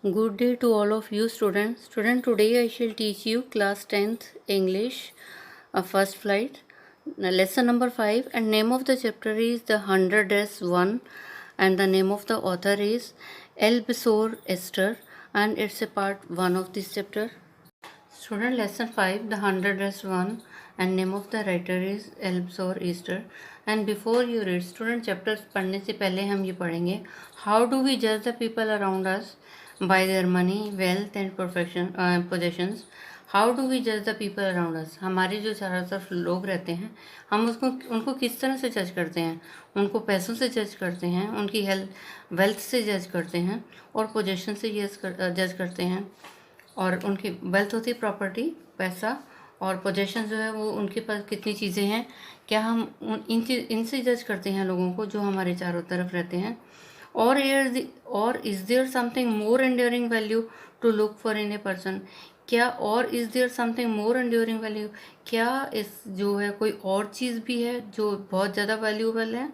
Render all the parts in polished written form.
Good day to all of you students. Today I shall teach you class 10th English, first flight, lesson number 5, and name of the chapter is The 100s1, and the name of the author is Elbsor Esther, and it's a part 1 of this chapter. Student, lesson 5, The 100s1, and name of the writer is Elbsor Esther. And before you read, student, chapters पढ़ने से पहले हम ये पढ़ेंगे, how do we judge the people around us by their money, wealth and possessions. How do we judge the people around us? हमारे जो चारों तरफ लोग रहते हैं, हम उनको किस तरह से जज करते हैं? उनको पैसों से जज करते हैं, उनकी वेल्थ से जज करते हैं, और पोजेशन से जज करते हैं। और उनकी वेल्थ होती है प्रॉपर्टी, पैसा, और पोजेशन जो है वो उनके पास कितनी चीज़ें हैं। क्या हम इनसे जज करते हैं लोगों को जो हमारे चारों तरफ रहते हैं? और is there something more enduring value to look for in a person? क्या और is there something more enduring value, क्या इस जो है कोई और चीज़ भी है जो बहुत ज़्यादा वैल्यूएबल है?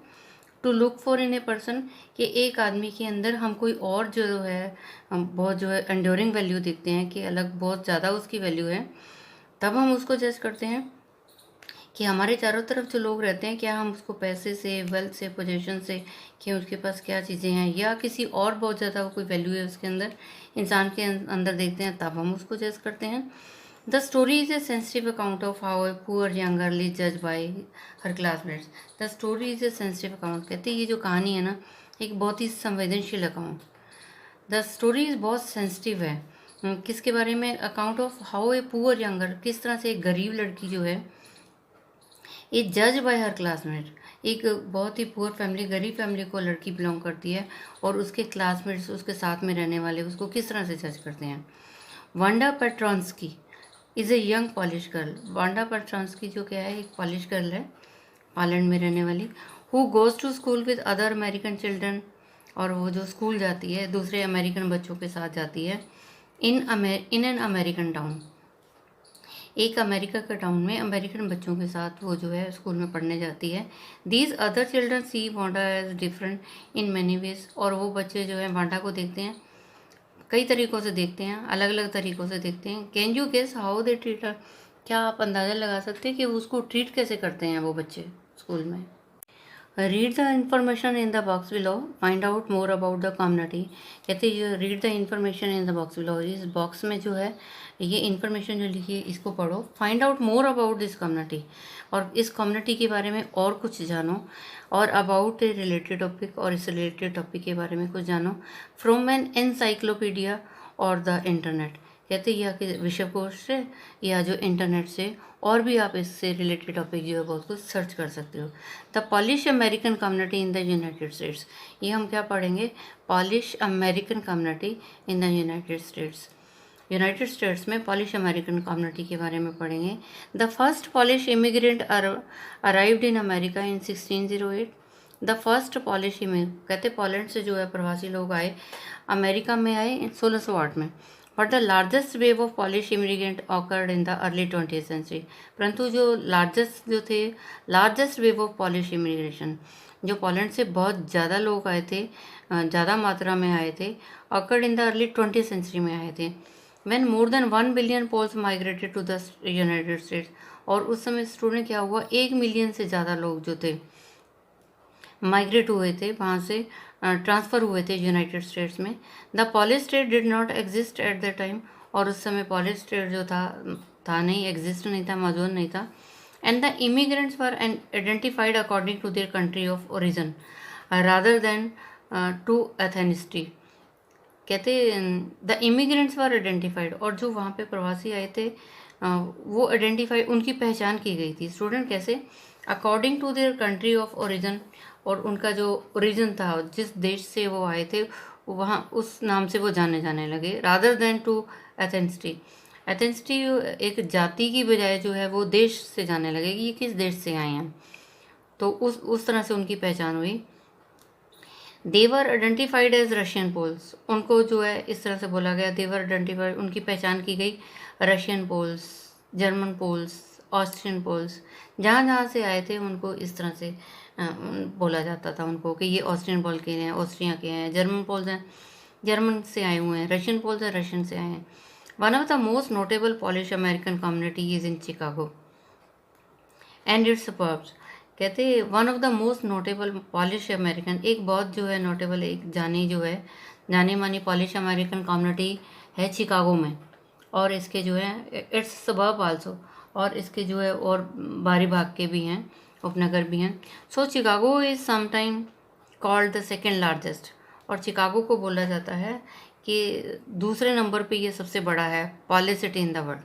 To look for in a person, कि एक आदमी के अंदर हम कोई और जो है हम बहुत जो है एंड्योरिंग वैल्यू देखते हैं कि अलग बहुत ज़्यादा उसकी वैल्यू है, तब हम उसको जज करते हैं। कि हमारे चारों तरफ जो लोग रहते हैं, क्या हम उसको पैसे से, वेल्थ से, पोजीशन से, कि उसके पास क्या चीज़ें हैं, या किसी और बहुत ज़्यादा कोई वैल्यू है उसके अंदर, इंसान के अंदर देखते हैं, तब हम उसको जज करते हैं। The story is a sensitive account of how a poor young girl is जज by her classmates. The story is a sensitive account, कहते हैं ये जो कहानी है ना, एक बहुत ही संवेदनशील अकाउंट। द स्टोरी इज़ बहुत सेंसिटिव है। किसके बारे में? Account of how a poor young girl, किस तरह से एक गरीब लड़की जो है, ये जज बाय हर क्लासमेट, एक बहुत ही पुअर फैमिली, गरीब फैमिली को लड़की बिलोंग करती है, और उसके क्लासमेट्स, उसके साथ में रहने वाले उसको किस तरह से जज करते हैं। Wanda Petronski is a young Polish girl. Wanda Petronski जो क्या है, एक पॉलिश गर्ल है, पोलैंड में रहने वाली, who goes to school with other American children, और वो जो स्कूल जाती है दूसरे अमेरिकन बच्चों के साथ जाती है, इन एन अमेरिकन टाउन, एक अमेरिका के टाउन में अमेरिकन बच्चों के साथ वो जो है स्कूल में पढ़ने जाती है। These other children see Wanda as different in many ways, और वो बच्चे जो है वांडा को देखते हैं, कई तरीक़ों से देखते हैं, अलग अलग तरीक़ों से देखते हैं। Can you guess how they treat her? क्या आप अंदाज़ा लगा सकते हैं कि वो उसको ट्रीट कैसे करते हैं वो बच्चे स्कूल में? Read the information in the box below, find out more about the community. कहते हैं read the information in the box below, इस बॉक्स में जो है ये इन्फॉर्मेशन जो लिखी है इसको पढ़ो। Find out more about this community, और इस कम्युनिटी के बारे में और कुछ जानो, और अबाउट ए रिलेटेड टॉपिक, और इस रिलेटेड टॉपिक के बारे में कुछ जानो, फ्रॉम एन एनसाइक्लोपीडिया और द इंटरनेट। कहते हैं या कि विश्वकोश से या जो इंटरनेट से, और भी आप इससे रिलेटेड टॉपिक जो है बहुत कुछ सर्च कर सकते हो। The polish American community in the United states, ये हम क्या पढ़ेंगे? Polish American community in the United states. United states में पॉलिश अमेरिकन कम्युनिटी के बारे में पढ़ेंगे। The first polish immigrant arrived in America in 1608। The first polish कहते पोलैंड से जो है प्रवासी लोग आए, अमेरिका में आए 1608 में। But the largest wave of Polish immigrant occurred in the early 20th century, परंतु जो largest wave of Polish immigration, जो पोलैंड से बहुत ज़्यादा लोग आए थे, ज़्यादा मात्रा में आए थे, occurred in the early 20th century में आए थे। When more than 1 billion Poles migrated to the United States, और उस समय स्टूडेंट क्या हुआ, 1 मिलियन से ज़्यादा लोग जो थे माइग्रेट हुए थे, वहाँ से ट्रांसफ़र हुए थे यूनाइटेड स्टेट्स में। The polish state did not exist at the time, और उस समय पॉलिश स्टेट जो था नहीं, एग्जिस्ट नहीं था, मौजूद नहीं था। And the immigrants were identified according to their country of origin rather than to ethnicity. कहते द इमिग्रेंट्स वर आइडेंटिफाइड, और जो वहाँ पे प्रवासी आए थे वो आइडेंटिफाई, उनकी पहचान की गई थी। स्टूडेंट कैसे? According to their country of origin, और उनका जो ओरिजिन था, जिस देश से वो आए थे, वहाँ उस नाम से वो जाने लगे। Rather than to ethnicity, ethnicity एक जाति की बजाय जो है वो देश से जाने लगे कि ये किस देश से आए हैं, तो उस तरह से उनकी पहचान हुई। देवर आइडेंटिफाइड एज रशियन पोल्स, उनको जो है इस तरह से बोला गया, देवर आइडेंटिफाइड, उनकी पहचान की गई Russian Poles, German Poles, Austrian Poles, जहाँ जहाँ से आए थे उनको इस तरह से बोला जाता था उनको कि ये ऑस्ट्रियन पोल के हैं, ऑस्ट्रिया के हैं, जर्मन पोल्स हैं, जर्मन से आए हुए हैं, रशियन पोल्स है रशियन से आए हैं। One of the most notable Polish American community is in Chicago and it's suburbs. कहते हैं one of the most notable Polish American, एक बहुत जो है नोटेबल, एक जानी मानी पॉलिश अमेरिकन कम्युनिटी है चिकागो में, और इसके जो है इट्स सबर्ब आल्सो, और इसके जो है और बाहरी भाग के भी हैं, उपनगर भी हैं। So Chicago is sometime called the second largest, और चिकागो को बोला जाता है कि दूसरे नंबर पे ये सबसे बड़ा है polish city in the world.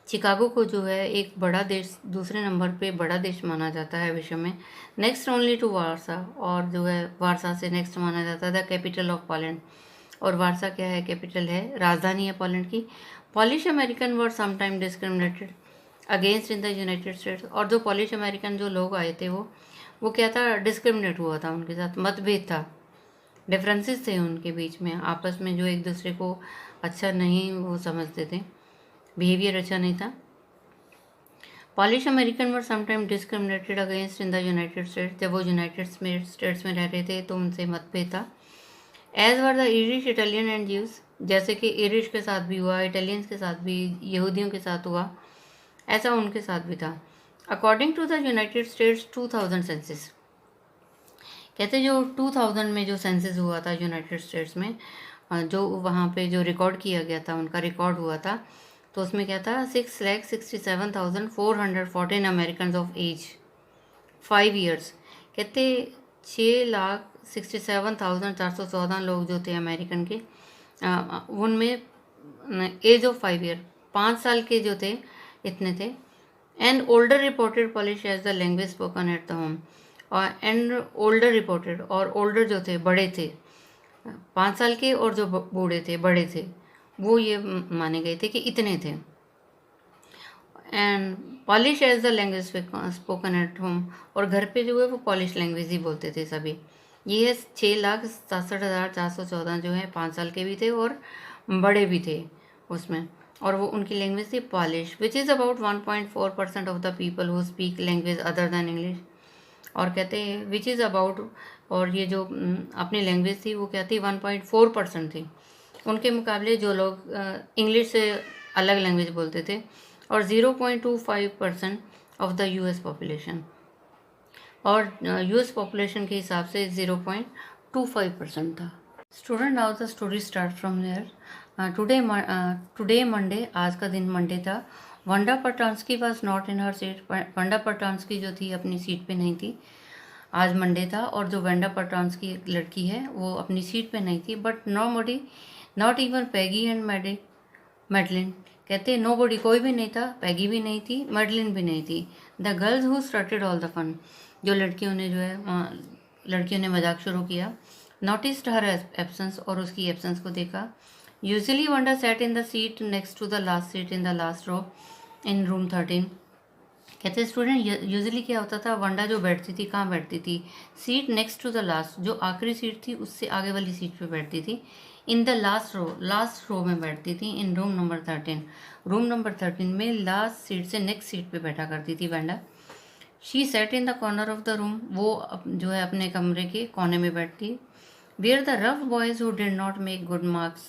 Chicago को जो है एक बड़ा देश, दूसरे नंबर पे बड़ा देश माना जाता है विश्व में, नेक्स्ट ओनली टू वारसा, और जो है वारसा से नेक्स्ट माना जाता है द कैपिटल ऑफ पोलैंड। और वारसा क्या है? कैपिटल है, राजधानी है पोलैंड की। Polish American were sometime discriminated against in the United States, और जो पॉलिश अमेरिकन जो लोग आए थे वो क्या था? डिस्क्रिमिनेट हुआ था, उनके साथ मतभेद था, डिफरेंसेस थे उनके बीच में, आपस में जो एक दूसरे को अच्छा नहीं वो समझते थे, बिहेवियर अच्छा नहीं था। Polish American were sometime discriminated against in the United states, जब वो यूनाइटेड स्टेट्स में रह रहे थे तो उनसे मतभेद था। As were the Irish, Italian and Jews, जैसे कि इरिश के साथ भी हुआ, इटालियंस के साथ भी, यहूदियों के साथ हुआ, ऐसा उनके साथ भी था। According to the United States 2000 census, कहते जो 2000 में जो सेंसिस हुआ था यूनाइटेड स्टेट्स में, जो वहाँ पे जो रिकॉर्ड किया गया था, उनका रिकॉर्ड हुआ था, तो उसमें क्या था? 6,67,414 अमेरिकन ऑफ एज 5 ईयर्स। कहते 6,67,414 लोग जो थे अमेरिकन के, उनमें एज ऑफ 5 ईयर, 5 साल के जो थे इतने थे। And older reported Polish as the language spoken at the home, और एंड ओल्डर रिपोर्टेड, और ओल्डर जो थे बड़े थे, 5 साल के, और जो बूढ़े थे बड़े थे, वो ये माने गए थे कि इतने थे। And Polish as the language spoken at home, और घर पे जो है वो पॉलिश लैंग्वेज ही बोलते थे सभी। ये है 6,67,414 जो है 5 साल के भी थे और बड़े भी थे उसमें, और वो उनकी लैंग्वेज थी polish, which is about 1.4% of the people who speak language other than English. और कहते हैं विच इज़ अबाउट, और ये जो अपनी लैंग्वेज थी वो क्या थी? 1.4% थी, उनके मुकाबले जो लोग इंग्लिश से अलग लैंग्वेज बोलते थे, और 0.25% ऑफ द यूएस पॉपुलेशन, और यूएस पॉपुलेशन के हिसाब से 0.25% था। Student, now the story start from there. Today Monday, आज का दिन मंडे था। Wanda Petronski was not in her seat, Wanda Petronski जो थी अपनी सीट पे नहीं थी, आज मंडे था, और जो वंडा पर्टांस्की एक लड़की है वो अपनी सीट पे नहीं थी। But nobody, not even Peggy and Madeline, कहते नो बॉडी, कोई भी नहीं था, पैगी भी नहीं थी, मेडलिन भी नहीं थी। The girls who started all the fun, जो लड़कियों ने जो है लड़कियों ने मजाक शुरू किया। नोटिस्ड हर एब्सेंस, और उसकी एब्सेंस को देखा। Usually Wanda sat in the seat next to the last seat in the last row in room 13। कहते स्टूडेंट, यूजुअली क्या होता था? वंडा जो बैठती थी, कहाँ बैठती थी? Seat next to the last, जो आखिरी सीट थी उससे आगे वाली सीट पे बैठती थी। इन द लास्ट रो में बैठती थी। In room number 13, room number 13 में लास्ट सीट से नेक्स्ट सीट पे बैठा करती थी Wanda. She sat in the corner of the room, वो जो है अपने कमरे के कोने में बैठती। Where the rough boys who did not make good marks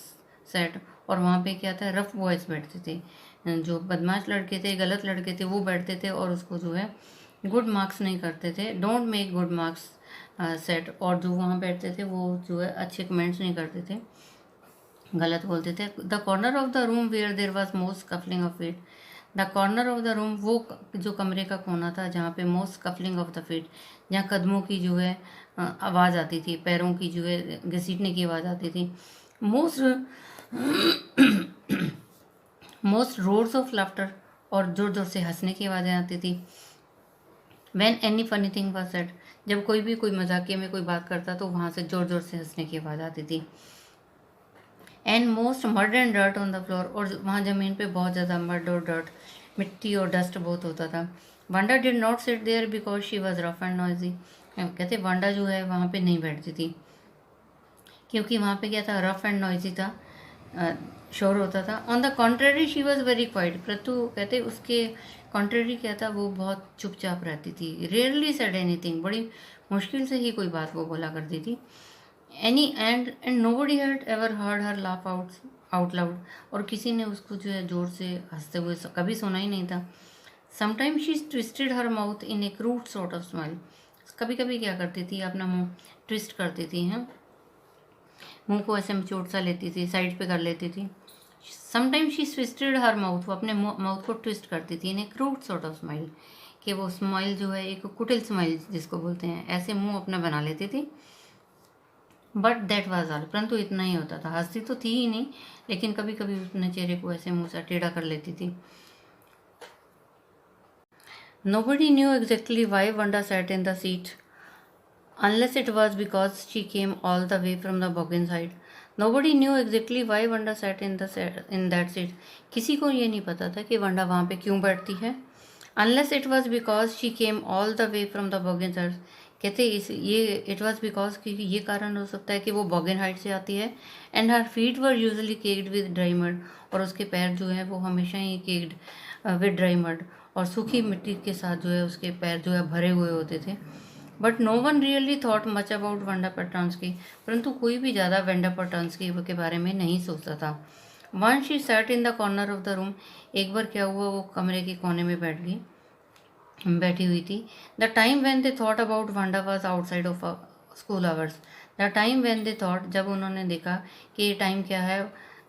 sat, और वहाँ पे क्या था? रफ बॉयज बैठते थे, जो बदमाश लड़के थे, गलत लड़के थे, वो बैठते थे और उसको जो है गुड मार्क्स नहीं करते थे, don't make good marks sat, और जो वहाँ बैठते थे वो जो है अच्छे कमेंट्स नहीं करते थे, गलत बोलते थे। The corner of the room where there was most scuffling of feet, the corner of the room, वो जो कमरे का कोना था जहाँ पे most scuffling of the feet, जहाँ कदमों की जो है आवाज़ आती थी, पैरों की जो है घसीटने की आवाज़ आती थी। मोस्ट रोर्स ऑफ लाफ्टर, और जोर जोर से हंसने की आवाज़ें आती थी। When any funny thing was said, जब कोई भी कोई मजाकिया में कोई बात करता तो वहाँ से जोर जोर से हंसने की आवाज़ आती थी। And most mud and dirt on the floor, और वहाँ ज़मीन पे बहुत ज़्यादा मड और डर्ट, मिट्टी और डस्ट बहुत होता था। Wanda did not sit there because she was rough and noisy, कहते वंडा जो है वहाँ पे नहीं बैठती थी क्योंकि वहाँ पे क्या था? रफ एंड नॉइजी था, शोर होता था। On the contrary she was very quite, परंतु कहते उसके कॉन्ट्रेरी क्या था? वो बहुत चुपचाप रहती थी। रेयरली सेड एनीथिंग, बड़ी मुश्किल से ही कोई बात वो बोला करती थी। And nobody had ever heard her laugh out loud, और किसी ने उसको जो है जोर से हंसते हुए कभी सुना ही नहीं था. Sometimes she twisted her mouth in a crude sort of smile. कभी कभी क्या करती थी, अपना मुंह ट्विस्ट करती थी, हैं, मुंह को ऐसे चोट सा लेती थी, साइड पे कर लेती थी. Sometime she twisted her mouth, वो अपने माउथ को ट्विस्ट करती थी in a crude sort of smile, कि वो स्माइल जो है एक कुटिल स्माइल जिसको बोलते हैं, ऐसे मुंह अपना बना लेती थी. बट दैट वाज ऑल, परंतु इतना ही होता था. हंसती तो थी ही नहीं, लेकिन कभी कभी अपने चेहरे को ऐसे मुंह से टेढ़ा कर लेती थी. Nobody knew exactly why Wanda sat in the seat, unless it was because she came all the way from the boggin side. Nobody knew exactly why Wanda sat in that seat. किसी को ये नहीं पता था कि वंडा वहाँ पे क्यों बैठती है. Unless it was because she came all the way from the boggin side. कहते ये इट वॉज बिकॉज क्योंकि ये कारण हो सकता है कि वो बॉगन हाइट से आती है. And her feet were usually caked with dry mud, और उसके पैर जो है वो हमेशा ही केक्ड विद ड्राई मड, और सूखी मिट्टी के साथ जो है उसके पैर जो है भरे हुए होते थे. But no one really thought much about Wanda Petronski, परंतु कोई भी ज़्यादा वंडा पेट्रांस्की के बारे में नहीं सोचता था. One she set in the corner of the room, एक बार क्या हुआ, वो कमरे के कोने में बैठी हुई थी. The time when they thought about Wanda was outside of school hours. The time when they thought, जब उन्होंने देखा कि ये टाइम क्या है,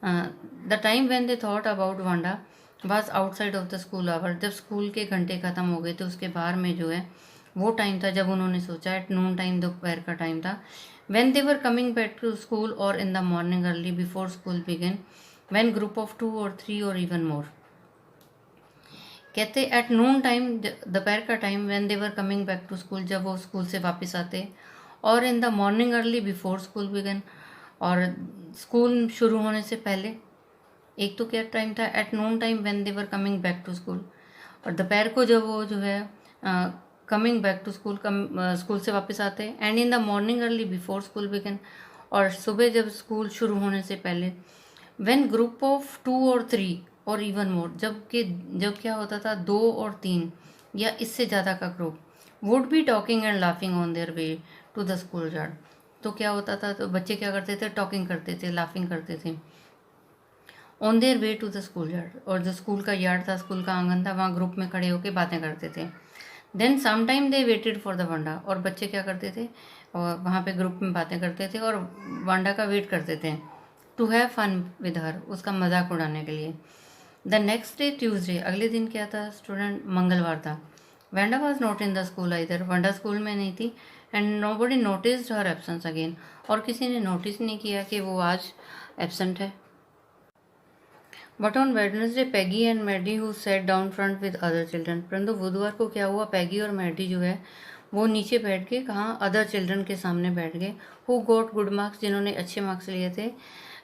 the time when they thought about Wanda was outside of the school hour, जब school के घंटे ख़त्म हो गए थे उसके बाहर में जो है वो टाइम था जब उन्होंने सोचा. एट नून टाइम, दोपहर का टाइम था. When they were coming back to school और in the morning early before school begin, when group of 2 और 3 और इवन मोर. कहते एट नून टाइम, दोपहर का time, when they were coming back to school, जब वो school से वापस आते, और in the morning early before school begin, और स्कूल शुरू होने से पहले. एक तो क्या टाइम था, at noon time when they were coming back to school, और दोपहर को जब वो जो है coming back to school, school से वापस आते. And in the morning early before school begin, और सुबह जब स्कूल शुरू होने से पहले. व्हेन ग्रुप ऑफ 2 और 3 और इवन मोर, जब क्या होता था 2 और 3 या इससे ज़्यादा का group would be talking and laughing on their way to the school yard. तो क्या होता था, तो बच्चे क्या करते थे, टॉकिंग करते थे, लाफिंग करते थे on their way to the school yard, और जो स्कूल का यार्ड था, स्कूल का आंगन था, वहाँ ग्रुप में खड़े होकर बातें करते थे. Then sometime they waited for the Wanda, और बच्चे क्या करते थे, और वहाँ पे ग्रुप में बातें करते थे और वांडा का वेट करते थे. To have fun with her, उसका मजाक उड़ाने के लिए. द नेक्स्ट डे ट्यूसडे, अगले दिन क्या था स्टूडेंट, मंगलवार था. Wanda was not in the school either, Wanda school में नहीं थी. And nobody noticed her absence again, और किसी ने नोटिस नहीं किया कि वो आज एब्सेंट है. But on Wednesday Peggy and Maddie who sat down front with other children, परंतु बुधवार को क्या हुआ, पैगी और मैडी जो है वो नीचे बैठ के, कहाँ, अदर चिल्ड्रन के सामने बैठ गए. हु गॉट गुड मार्क्स, जिन्होंने अच्छे मार्क्स लिए थे.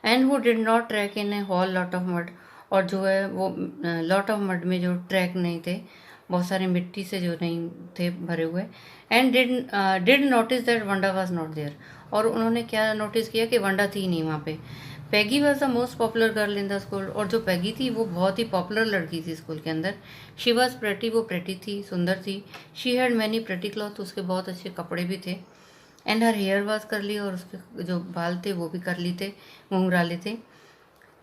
And who did not track in A hall lot of mud, और जो है वो लॉट ऑफ मड में जो ट्रैक नहीं थे, बहुत सारी मिट्टी से जो नहीं थे भरे हुए. And did notice that Wanda was not there, और उन्होंने क्या नोटिस किया कि वंडा थी नहीं वहाँ पे. Peggy was the most popular girl in the school, और जो पैगी थी वो बहुत ही पॉपुलर लड़की थी स्कूल के अंदर. शी वॉज प्रेटी, वो प्रेटी थी, सुंदर थी. She had many pretty cloth, उसके बहुत अच्छे कपड़े भी थे. एंड हर हेयर वॉज करली, और उसके जो बाल थे वो भी करली थे, घुंघराले थे.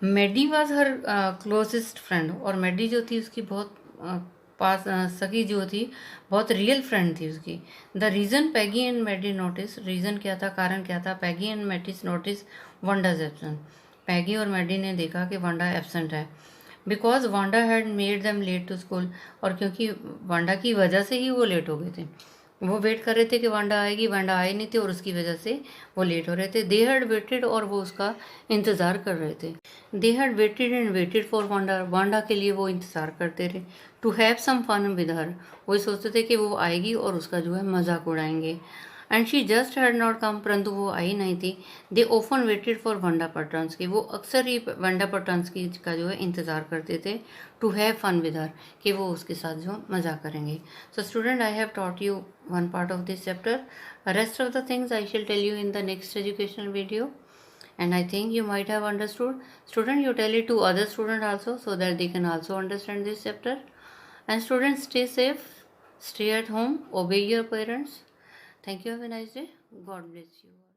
Maddie was her closest friend, और मैडी जो थी उसकी बहुत पास सगी जो थी, बहुत रियल फ्रेंड थी उसकी. The reason Peggy and Maddie notice, reason क्या था, कारण क्या था, Peggy and Maddie notice Wanda's absent, Peggy और मैडी ने देखा कि वांडा एब्सेंट है. Because Wanda had made them late to school, और क्योंकि वांडा की वजह से ही वो लेट हो गए थे. वो वेट कर रहे थे कि वांडा आएगी, वांडा आई नहीं थी, और उसकी वजह से वो लेट हो रहे थे. दे हैड वेटेड, और वो उसका इंतज़ार कर रहे थे. They had waited and waited for Wanda, Wanda के लिए वो इंतज़ार करते रहे. To have some fun with her, वो सोचते थे कि वो आएगी और उसका जो है मजाक उड़ाएंगे. And she just had not come, परंतु वो आई नहीं थी. They often waited for Wanda Petronski, वो अक्सर ही वंडा पेट्रांस्की का जो है इंतज़ार करते थे. To have fun with her, कि वो उसके साथ जो मजाक करेंगे. So student, I have taught you one part of this chapter. Rest of the things I shall tell you in the next educational video. And I think you might have understood. Student, you tell it to other students also, so that they can also understand this chapter. And students, stay safe, stay at home, obey your parents. Thank you. Have a nice day. God bless you.